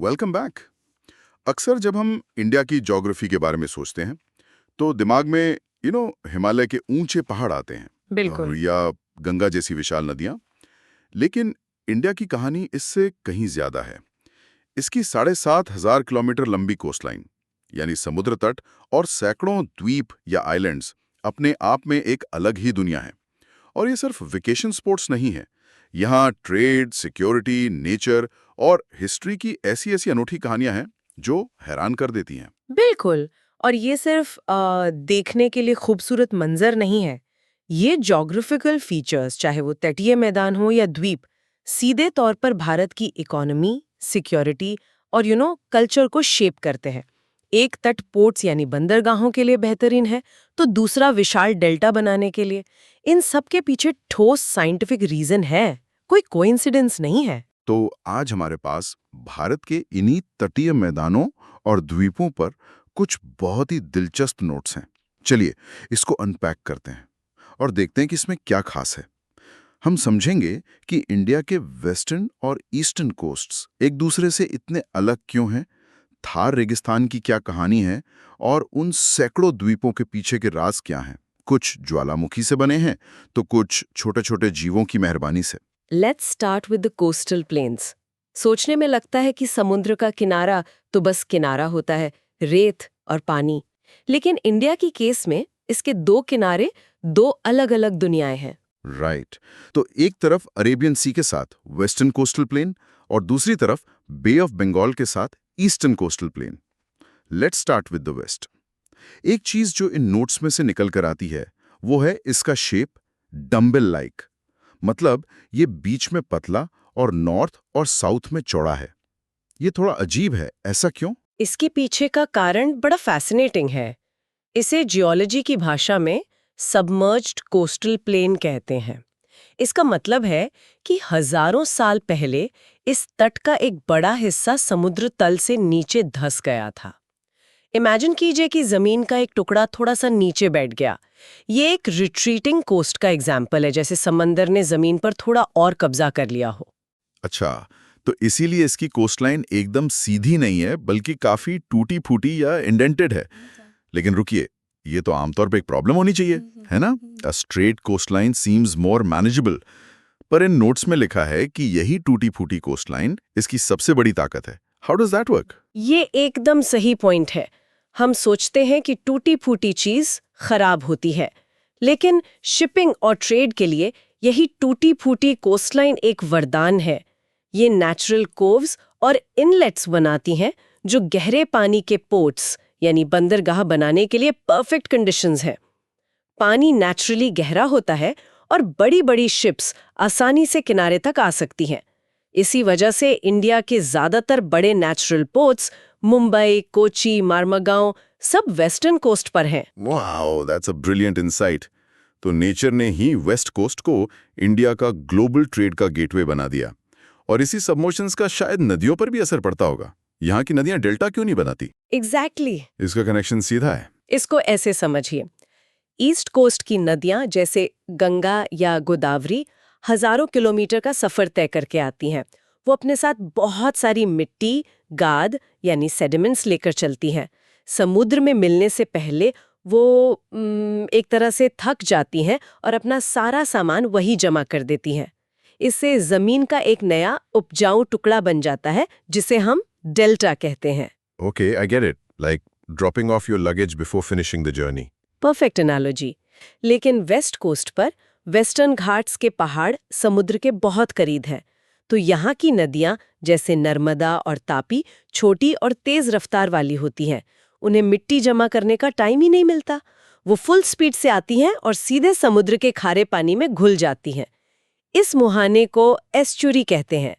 Welcome back. अक्सर जब हम इंडिया की ज्योग्राफी के बारे में सोचते हैं तो दिमाग में हिमालय के ऊंचे पहाड़ आते हैं बिल्कुल। या गंगा जैसी विशाल नदियां। लेकिन इंडिया की कहानी इससे कहीं ज्यादा है। इसकी 7,500 किलोमीटर लंबी कोस्टलाइन यानी समुद्र तट और सैकड़ों द्वीप या आइलैंड्स अपने आप में एक अलग ही दुनिया है। और ये सिर्फ वेकेशन स्पोर्ट्स नहीं है। यहाँ ट्रेड, सिक्योरिटी, नेचर और हिस्ट्री की ऐसी ऐसी अनूठी कहानियां हैं जो हैरान कर देती हैं। बिल्कुल। और ये सिर्फ देखने के लिए खूबसूरत मंजर नहीं है। ये ज्योग्राफिकल फीचर्स, चाहे वो तटीय मैदान हो या द्वीप, सीधे तौर पर भारत की इकोनॉमी, सिक्योरिटी और कल्चर को शेप करते हैं। एक तट पोर्ट्स यानी बंदरगाहों के लिए बेहतरीन है, तो दूसरा विशाल डेल्टा बनाने के लिए। इन सब के पीछे ठोस साइंटिफिक रीजन है, कोई कोइंसिडेंस नहीं है। तो आज हमारे पास भारत के इन्हीं तटीय मैदानों और द्वीपों पर कुछ बहुत ही दिलचस्प नोट्स हैं। चलिए इसको अनपैक करते हैं और देखते हैं कि इसमें क्या खास है। हम समझेंगे कि इंडिया के वेस्टर्न और ईस्टर्न कोस्ट्स एक दूसरे से इतने अलग क्यों हैं, थार रेगिस्तान की क्या कहानी है और उन सैकड़ों द्वीपों के पीछे के राज क्या हैं। कुछ ज्वालामुखी से बने हैं तो कुछ छोटे छोटे जीवों की मेहरबानी से। Let's start with the coastal planes. सोचने में लगता है कि समुद्र का किनारा तो बस किनारा होता है, रेत और पानी। लेकिन इंडिया की केस में इसके दो किनारे, दो अलग-अलग दुनियाएं हैं। राइट। तो एक तरफ अरेबियन सी के साथ वेस्टर्न कोस्टल प्लेन और दूसरी तरफ बे ऑफ बंगाल के साथ eastern coastal plain. Let's start with the west. एक चीज जो इन नोट्स में से निकल कर आती है वो है इसका शेप, डम्बल लाइक। मतलब ये बीच में पतला और नॉर्थ और साउथ में चौड़ा है। ये थोड़ा अजीब है, ऐसा क्यों? इसके पीछे का कारण बड़ा फैसिनेटिंग है। इसे जियोलॉजी की भाषा में सबमर्ज्ड कोस्टल प्लेन कहते हैं। इसका मतलब है कि हजारों साल पहले इस तट का एक बड़ा हिस्सा समुद्र तल से नीचे धंस गया था। इमेजिन कीजिए कि जमीन का एक टुकड़ा थोड़ा सा नीचे बैठ गया। ये एक रिट्रीटिंग कोस्ट का एग्जाम्पल है, जैसे समंदर ने जमीन पर थोड़ा और कब्जा कर लिया हो। अच्छा, तो इसीलिए इसकी कोस्टलाइन एकदम सीधी नहीं है बल्कि काफी टूटी फूटी या इंडेंटेड है। लेकिन रुकिए, ये तो आमतौर पे एक प्रॉब्लम होनी चाहिए, है ना? A straight coastline seems more manageable. पर इन नोट्स में लिखा है कि यही टूटी फूटी कोस्टलाइन इसकी सबसे बड़ी ताकत है। How does that work? ये एकदम सही पॉइंट है। हम सोचते हैं कि टूटी फूटी चीज खराब होती है, लेकिन शिपिंग और ट्रेड के लिए यही टूटी फूटी कोस्टलाइन एक वरदान है। ये नेचुरल कोव्स और इनलेट्स बनाती हैं जो गहरे पानी के पोर्ट्स यानी बंदरगाह बनाने के लिए परफेक्ट कंडीशंस हैं। पानी नेचुरली गहरा होता है और बड़ी-बड़ी शिप्स आसानी से किनारे तक आ सकती हैं। इसी वजह से इंडिया के ज्यादातर बड़े नेचुरल पोर्ट्स मुंबई, कोची, मार्मागांव सब वेस्टर्न कोस्ट पर हैं। Wow, that's a brilliant insight. तो नेचर ने ही वेस्ट कोस्ट को इंडिया का ग्लोबल ट्रेड का गेटवे बना दिया। और इसी सबमोशंस का शायद नदियों पर भी असर पड़ता होगा। यहाँ की नदियां डेल्टा क्यों नहीं बनाती? एग्जैक्टली। इसका कनेक्शन सीधा है। इसको ऐसे समझिए, ईस्ट कोस्ट की नदियां जैसे गंगा या गोदावरी हजारों किलोमीटर का सफर तय करके आती हैं। वो अपने साथ बहुत सारी मिट्टी, गाद यानी सेडिमेंट्स लेकर चलती हैं। समुद्र में मिलने से पहले वो एक तरह से थक जाती हैं और अपना सारा सामान वही जमा कर देती हैं। इससे जमीन का एक नया उपजाऊ टुकड़ा बन जाता है, जिसे हम डेल्टा कहते हैं। Okay, I get it. Like dropping off your luggage before finishing the journey. Perfect analogy. लेकिन वेस्ट कोस्ट पर वेस्टर्न घाट्स के पहाड़ समुद्र के बहुत करीब हैं, तो यहाँ की नदियाँ जैसे नर्मदा और तापी छोटी और तेज रफ्तार वाली होती हैं। उन्हें मिट्टी जमा करने का टाइम ही नहीं मिलता। वो फुल स्पीड से आती हैं और सीधे समुद्र के खारे पानी में घुल जाती हैं। इस मुहाने को एस्चुरी कहते हैं।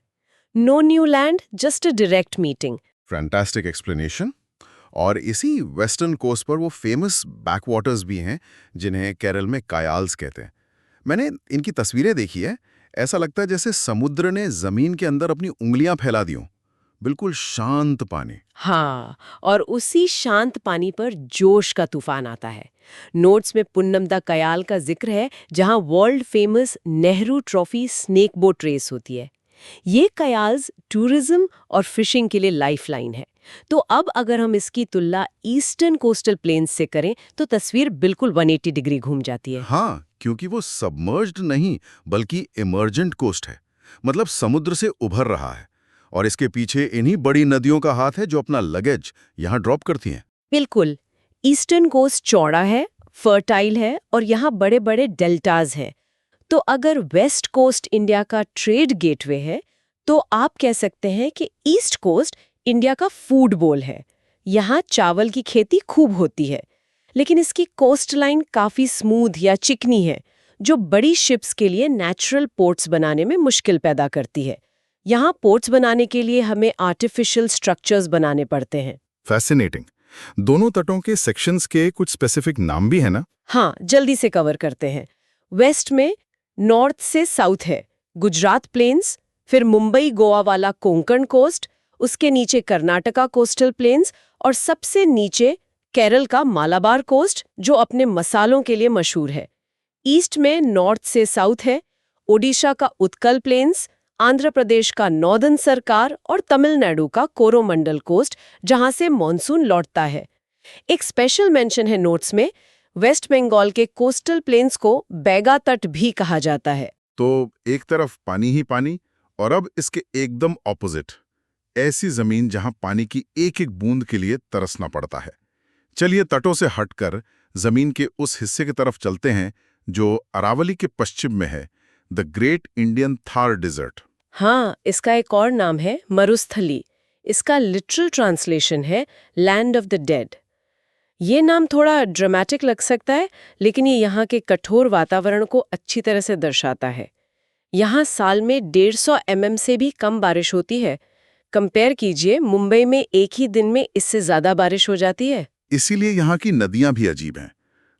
No new land, just a direct meeting. Fantastic explanation. और इसी वेस्टर्न कोस्ट पर वो फेमस बैकवाटर्स भी हैं जिन्हें केरल में कायाल्स कहते हैं। मैंने इनकी तस्वीरें देखी है। ऐसा लगता है जैसे समुद्र ने जमीन के अंदर अपनी उंगलियां फैला दी हों। बिल्कुल शांत पानी। हाँ, और उसी शांत पानी पर जोश का तूफान आता है। नोट्स में पुन्नम दा कयाल का जिक्र है, जहां world famous Nehru trophy snake boat race होती है। ये कयाल्स टूरिज्म और फिशिंग के लिए लाइफलाइन है। तो अब अगर हम इसकी तुलना ईस्टर्न कोस्टल प्लेन्स से करें तो तस्वीर बिल्कुल 180 डिग्री घूम जाती है। हाँ, क्योंकि वो सबमर्ज्ड नहीं बल्कि इमर्जेंट कोस्ट है, मतलब समुद्र से उभर रहा है। और इसके पीछे इन्हीं बड़ी नदियों का हाथ है जो अपना लगेज यहाँ ड्रॉप करती हैं। बिल्कुल। ईस्टर्न कोस्ट चौड़ा है, फर्टाइल है और यहाँ बड़े बड़े डेल्टाज हैं। तो अगर वेस्ट कोस्ट इंडिया का ट्रेड गेटवे है तो आप कह सकते हैं कि ईस्ट कोस्ट इंडिया का फूड बोल है। यहाँ चावल की खेती खूब होती है, लेकिन इसकी कोस्ट लाइन काफी स्मूथ या चिकनी है, जो बड़ी शिप्स के लिए नेचुरल पोर्ट्स बनाने में मुश्किल पैदा करती है। यहाँ पोर्ट्स बनाने के लिए हमें आर्टिफिशियल स्ट्रक्चर्स बनाने पड़ते हैं। फैसिनेटिंग। दोनों तटों के सेक्शंस के कुछ स्पेसिफिक नाम भी है ना? हाँ, जल्दी से कवर करते हैं। वेस्ट में नॉर्थ से साउथ है गुजरात प्लेन्स, फिर मुंबई गोवा वाला कोंकण कोस्ट, उसके नीचे कर्नाटका कोस्टल प्लेन्स और सबसे नीचे केरल का मालाबार कोस्ट जो अपने मसालों के लिए मशहूर है। ईस्ट में नॉर्थ से साउथ है ओडिशा का उत्कल प्लेन्स, आंध्र प्रदेश का नॉर्दर्न सरकार और तमिलनाडु का कोरोमंडल कोस्ट जहां से मॉनसून लौटता है। एक स्पेशल मेंशन है नोट्स में, वेस्ट बंगाल के कोस्टल प्लेन्स को बैगा तट भी कहा जाता है। तो एक तरफ पानी ही पानी और अब इसके एकदम ऑपोजिट, ऐसी जमीन जहां पानी की एक एक बूंद के लिए तरसना पड़ता है। चलिए तटों से हटकर जमीन के उस हिस्से की तरफ चलते हैं जो अरावली के पश्चिम में है, the great Indian Thar desert. हाँ, इसका एक और नाम है मरुस्थली। इसका लिटरल ट्रांसलेशन है लैंड ऑफ द डेड। ये नाम थोड़ा ड्रामेटिक लग सकता है, लेकिन ये यहाँ के कठोर वातावरण को अच्छी तरह से दर्शाता है। यहाँ साल में 150 mm से भी कम बारिश होती है। कंपेयर कीजिए, मुंबई में एक ही दिन में इससे ज्यादा बारिश हो जाती है। इसीलिए यहाँ की नदियां भी अजीब हैं।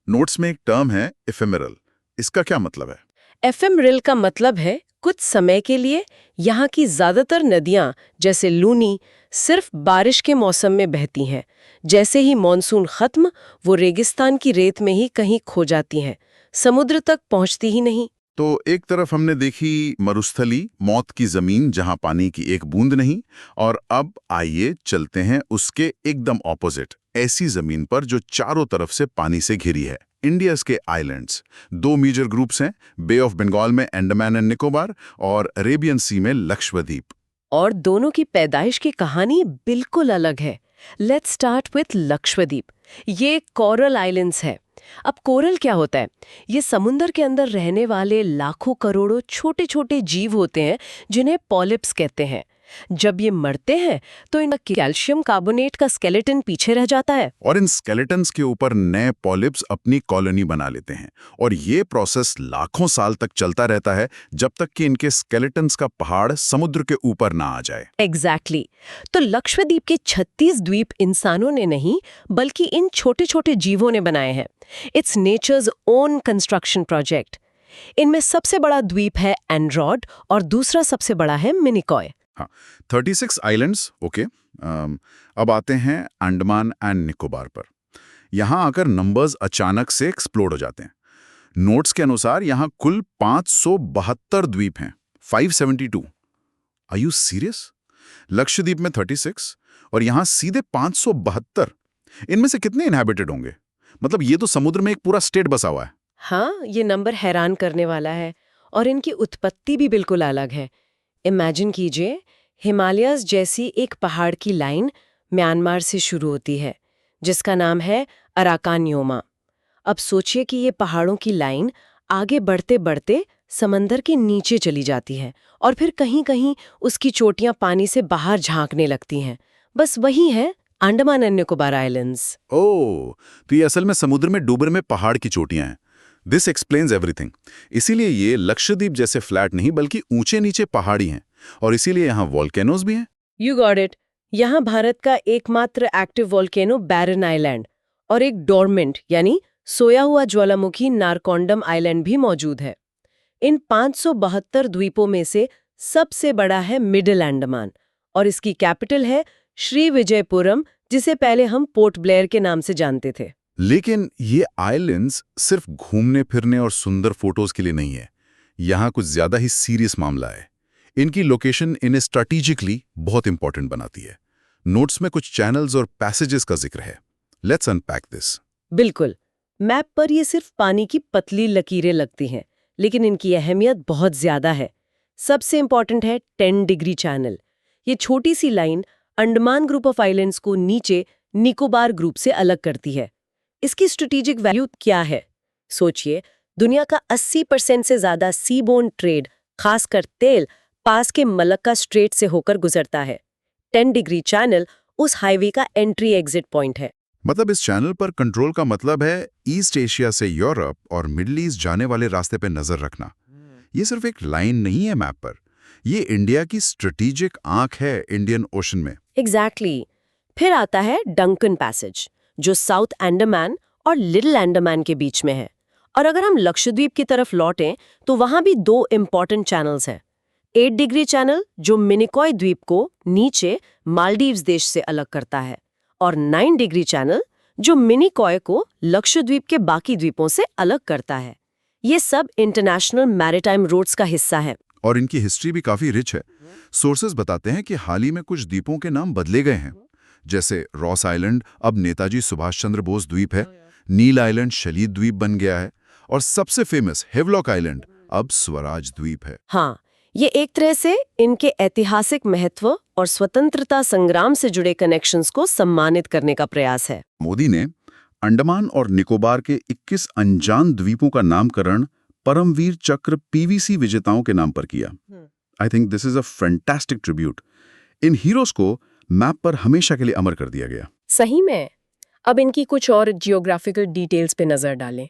नोट्स में एक टर्म है एफेमेरल, इसका क्या मतलब है? एफएमरिल का मतलब है कुछ समय के लिए। यहाँ की ज्यादातर नदियाँ जैसे लूनी सिर्फ बारिश के मौसम में बहती हैं। जैसे ही मॉनसून खत्म, वो रेगिस्तान की रेत में ही कहीं खो जाती हैं, समुद्र तक पहुँचती ही नहीं। तो एक तरफ हमने देखी मरुस्थली, मौत की जमीन जहां पानी की एक बूंद नहीं, और अब आइए चलते हैं उसके एकदम ऑपोजिट, ऐसी जमीन पर जो चारों तरफ से पानी से घिरी है। इंडियाज के आइलैंड्स, दो मेजर ग्रुप्स हैं, बे ऑफ बंगाल में अंडमान एंड निकोबार और अरेबियन सी में लक्षद्वीप। और दोनों की पैदाइश की कहानी बिल्कुल अलग है। Let's start with Lakshadweep. ये कोरल आइलैंड्स है। अब कोरल क्या होता है? ये समुद्र के अंदर रहने वाले लाखों करोड़ों छोटे छोटे जीव होते हैं जिन्हें पॉलिप्स कहते हैं। जब ये मरते हैं तो इनका कैल्शियम कार्बोनेट का स्केलेटन पीछे रह जाता है और इन स्केलेटन्स के ऊपर नए पॉलिप्स अपनी कॉलोनी बना लेते हैं, और ये प्रोसेस लाखों साल तक चलता रहता है जब तक कि इनके स्केलेटन्स का पहाड़ समुद्र के ऊपर ना आ जाए। एग्जैक्टली। तो लक्षद्वीप के 36 द्वीप इंसानों ने नहीं बल्कि इन छोटे छोटे जीवों ने बनाए हैं। It's nature's own construction project. इनमें सबसे बड़ा द्वीप है एंड्रॉड और दूसरा सबसे बड़ा है मिनिकॉय। हाँ, 36 आइलैंड्स, ओके। अब आते हैं अंडमान एंड निकोबार पर। यहाँ आकर नंबर्स अचानक से एक्सप्लोड हो जाते हैं। नोट्स के अनुसार यहाँ कुल 572 द्वीप हैं, 572। Are you serious? लक्षद्वीप में 36 और यहाँ सीधे 572। इनमें से कितने इनहैबिटेड होंगे? मतलब ये तो समुद्र में एक पूरा स्टेट बसा हुआ है। हाँ, ये नंबर हैरान करने वाला है और इनकी उत्पत्ति भी बिल्कुल अलग है। इमेजिन कीजिए, हिमालयस जैसी एक पहाड़ की लाइन म्यांमार से शुरू होती है जिसका नाम है अराकानयोमा। अब सोचिए कि ये पहाड़ों की लाइन आगे बढ़ते बढ़ते समंदर के नीचे चली जाती है और फिर कहीं कहीं उसकी चोटियां पानी से बाहर झांकने लगती हैं। बस वही है अंडमान एंड निकोबार आइलैंड्स। ओह, तो ये असल में समुद्र में डूबने में पहाड़ की चोटियां हैं। This explains everything. इसीलिए ये लक्षद्वीप जैसे फ्लैट नहीं बल्कि ऊंचे नीचे पहाड़ी हैं, और इसीलिए यहाँ वॉल्केनोज भी हैं। You got it. यहाँ भारत का एकमात्र एक्टिव वॉल्केनो बैरन आइलैंड और एक डोरमेंट यानी सोया हुआ ज्वालामुखी नारकोंडम आइलैंड भी मौजूद है। इन 572 द्वीपों में से सबसे बड़ा है मिडिल अंडमान और इसकी कैपिटल है श्रीविजयपुरम, जिसे पहले हम पोर्ट ब्लेयर के नाम से जानते थे। लेकिन ये आइलैंड्स सिर्फ घूमने फिरने और सुंदर फोटोज के लिए नहीं है। यहाँ कुछ ज्यादा ही सीरियस मामला है। इनकी लोकेशन इन्हें स्ट्रैटेजिकली बहुत इंपॉर्टेंट बनाती है। नोट्स में कुछ चैनल्स और पैसेजेस का जिक्र है। Let's unpack this. बिल्कुल। मैप पर ये सिर्फ पानी की पतली लकीरें लगती हैं, लेकिन इनकी अहमियत बहुत ज्यादा है। सबसे इंपॉर्टेंट है 10 डिग्री चैनल। ये छोटी सी line Andaman group of islands को नीचे निकोबार ग्रुप से अलग करती है। इसकी स्ट्रेटेजिक वैल्यू क्या है? सोचिए, दुनिया का 80% से ज्यादा सीबोर्न ट्रेड, खासकर तेल, पास के मलक्का स्ट्रेट से होकर गुजरता है। 10 डिग्री चैनल उस हाईवे का एंट्री एग्जिट पॉइंट है। मतलब इस चैनल पर कंट्रोल का मतलब है ईस्ट एशिया से यूरोप और मिडिल ईस्ट जाने वाले रास्ते पे नजर रखना। ये सिर्फ एक लाइन नहीं है मैप पर, ये इंडिया की स्ट्रेटेजिक आंख है इंडियन ओशन में। एग्जैक्टली। फिर आता है डंकन पैसेज, जो साउथ अंडमान और लिटिल अंडमान के बीच में है। और अगर हम लक्षद्वीप की तरफ लौटें तो वहां भी 2 इंपॉर्टेंट चैनल्स हैं। 8 डिग्री चैनल, जो मिनिकॉय द्वीप को नीचे मालदीव्स देश से अलग करता है, और 9 डिग्री चैनल, जो मिनिकॉय को लक्षद्वीप के बाकी द्वीपों से अलग करता है। ये सब इंटरनेशनल मैरीटाइम रूट्स का हिस्सा है। और इनकी हिस्ट्री भी काफी रिच है। सोर्सेज बताते हैं कि हाल ही में कुछ द्वीपों के नाम बदले गए हैं, जैसे रॉस आइलैंड अब नेताजी सुभाष चंद्र बोस द्वीप है, नील आइलैंड शलीद द्वीप बन गया है, और सबसे फेमस हेवलॉक आइलैंड अब स्वराज द्वीप है। हाँ, ये एक तरह से इनके ऐतिहासिक महत्व और स्वतंत्रता संग्राम से जुड़े कनेक्शंस को सम्मानित करने का प्रयास है। मोदी ने अंडमान और निकोबार के 21 अनजान द्वीपों का नामकरण परमवीर चक्र पीवीसी विजेताओं के नाम पर किया। I think this is a fantastic tribute. In heroes को मैप पर हमेशा के लिए अमर कर दिया गया। सही में। अब इनकी कुछ और जियोग्राफिकल डिटेल्स पे नजर डालें।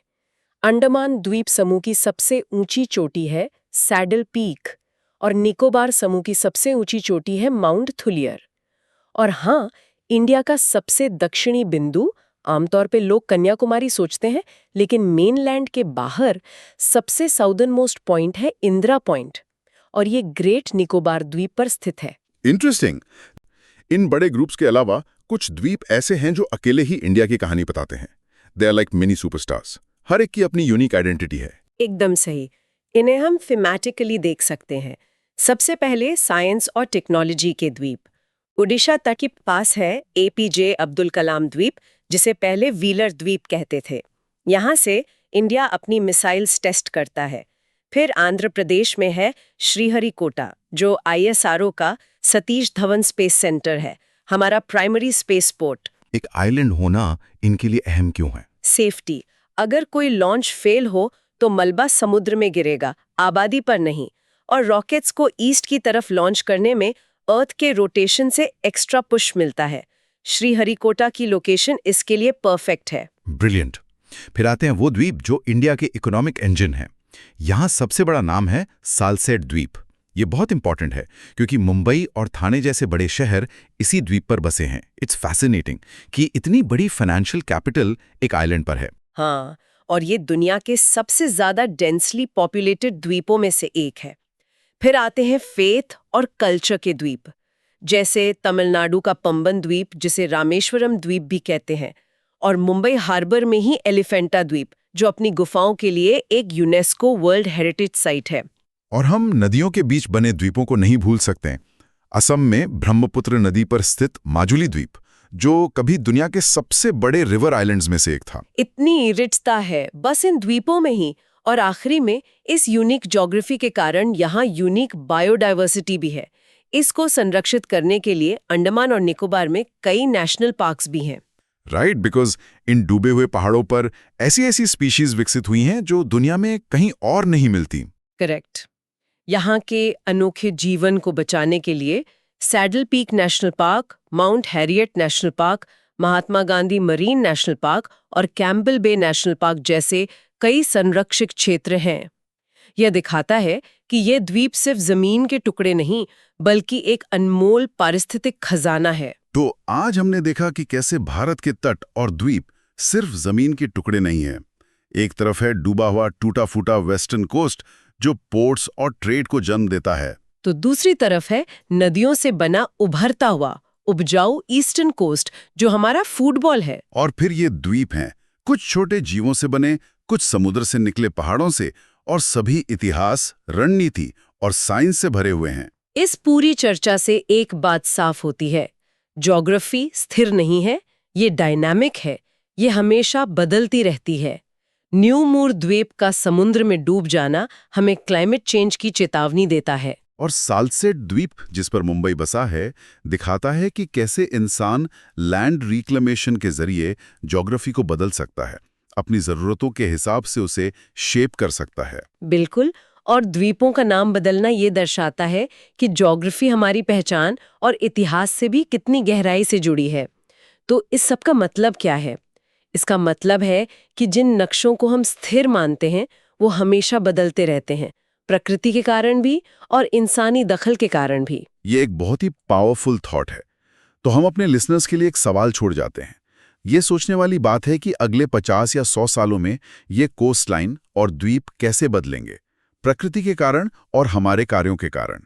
अंडमान द्वीप समूह की सबसे ऊंची चोटी है सैडल पीक, और निकोबार समूह की सबसे ऊंची चोटी है माउंट थुलियर। और हाँ, इंडिया का सबसे दक्षिणी बिंदु, आमतौर पे लोग कन्याकुमारी सोचते हैं, लेकिन मेनलैंड के बाहर सबसे साउदर्न मोस्ट पॉइंट है इंदिरा पॉइंट, और ये ग्रेट निकोबार द्वीप पर स्थित है। इंटरेस्टिंग। इन बड़े ग्रुप्स के अलावा कुछ द्वीप ऐसे हैं जो अकेले ही इंडिया की कहानी बताते हैं। They are like mini superstars. हर एक की अपनी यूनिक आइडेंटिटी है। एकदम सही। इन्हें हम थीमेटिकली देख सकते हैं। सबसे पहले साइंस और टेक्नोलॉजी के द्वीप। ओडिशा तट के पास है एपीजे अब्दुल कलाम द्वीप, जिसे पहले व्हीलर द्वीप कहते थे। यहाँ से इंडिया अपनी मिसाइल्स टेस्ट करता है। फिर आंध्र प्रदेश में है श्रीहरिकोटा, जो ISRO का सतीश धवन स्पेस सेंटर है, हमारा प्राइमरी स्पेस पोर्ट। एक आइलैंड होना इनके लिए अहम क्यों है? सेफ्टी। अगर कोई लॉन्च फेल हो तो मलबा समुद्र में गिरेगा, आबादी पर नहीं। और रॉकेट्स को ईस्ट की तरफ लॉन्च करने में अर्थ के रोटेशन से एक्स्ट्रा पुश मिलता है। श्रीहरिकोटा की लोकेशन इसके लिए परफेक्ट है। ब्रिलियंट। फिर आते हैं वो द्वीप जो इंडिया के इकोनॉमिक इंजन है। यहाँ सबसे बड़ा नाम है सालसेट द्वीप। ये बहुत इंपॉर्टेंट है क्योंकि मुंबई और थाने जैसे बड़े शहर इसी द्वीप पर बसे हैं। इट्स फैसिनेटिंग कि इतनी बड़ी फाइनेंशियल कैपिटल एक आइलैंड पर है। हाँ, और ये दुनिया के सबसे ज्यादा डेंसली पॉपुलेटेड द्वीपों में से एक है। फिर आते हैं फेथ और कल्चर के द्वीप, जैसे तमिलनाडु का पंबन द्वीप, जिसे रामेश्वरम द्वीप भी कहते हैं, और मुंबई हार्बर में ही एलिफेंटा द्वीप, जो अपनी गुफाओं के लिए एक यूनेस्को वर्ल्ड हेरिटेज साइट है। और हम नदियों के बीच बने द्वीपों को नहीं भूल सकते। असम में ब्रह्मपुत्र नदी पर स्थित माजुली द्वीप, जो कभी दुनिया के सबसे बड़े रिवर आइलैंड्स में से एक था। इतनी रिचता है बस इन द्वीपों में ही। और आखिरी में, इस यूनिक ज्योग्राफी के कारण यहाँ यूनिक बायोडाइवर्सिटी भी है। इसको संरक्षित करने के लिए अंडमान और निकोबार में कई नेशनल पार्क्स भी हैं। राइट, बिकॉज इन डूबे हुए पहाड़ों पर ऐसी स्पीशीज विकसित हुई हैं जो दुनिया में कहीं और नहीं मिलती। करेक्ट। यहाँ के अनोखे जीवन को बचाने के लिए Saddle Peak National Park, Mount Harriet National Park, Mahatma Gandhi Marine National Park और कैम्पबेल बे नेशनल पार्क जैसे कई संरक्षित क्षेत्र हैं। यह दिखाता है कि ये द्वीप सिर्फ जमीन के टुकड़े नहीं, बल्कि एक अनमोल पारिस्थितिक खजाना है। तो आज हमने देखा कि कैसे भारत के तट और द्वीप सिर्फ जमीन के टुकड़े नहीं हैं। एक तरफ है डूबा हुआ टूटा फूटा वेस्टर्न कोस्ट, जो पोर्ट्स और ट्रेड को जन्म देता है, तो दूसरी तरफ है नदियों से बना उभरता हुआ उपजाऊ ईस्टर्न कोस्ट, जो हमारा फुटबॉल है। और फिर ये द्वीप हैं, कुछ छोटे जीवों से बने, कुछ समुद्र से निकले पहाड़ों से, और सभी इतिहास, रणनीति और साइंस से भरे हुए हैं। इस पूरी चर्चा से एक बात साफ होती है, ज्योग्राफी स्थिर नहीं है, ये डायनामिक है, ये हमेशा बदलती रहती है। न्यू मूर द्वीप का समुद्र में डूब जाना हमें क्लाइमेट चेंज की चेतावनी देता है। और साल्सेट द्वीप जिस पर मुंबई बसा है, दिखाता है कि कैसे इंसान लैंड रिक्लेमेशन के जरिए ज्योग्राफी को बदल सकता है, अपनी जरूरतों के हिसाब से उसे शेप कर सकता है। बिल्कुल, और द्वीपों का नाम बदलना ये दर्शाता है कि ज्योग्राफी हमारी पहचान और इतिहास से भी कितनी गहराई से जुड़ी है। तो इस सब का मतलब क्या है? इसका मतलब है कि जिन नक्शों को हम स्थिर मानते हैं, वो हमेशा बदलते रहते हैं, प्रकृति के कारण भी और इंसानी दखल के कारण भी। ये एक बहुत ही पावरफुल थॉट है। तो हम अपने लिसनर्स के लिए एक सवाल छोड़ जाते हैं। ये सोचने वाली बात है कि अगले 50 या 100 सालों में ये कोस्ट लाइन और द्वीप कैसे बदलेंगे, प्रकृति के कारण और हमारे कार्यों के कारण।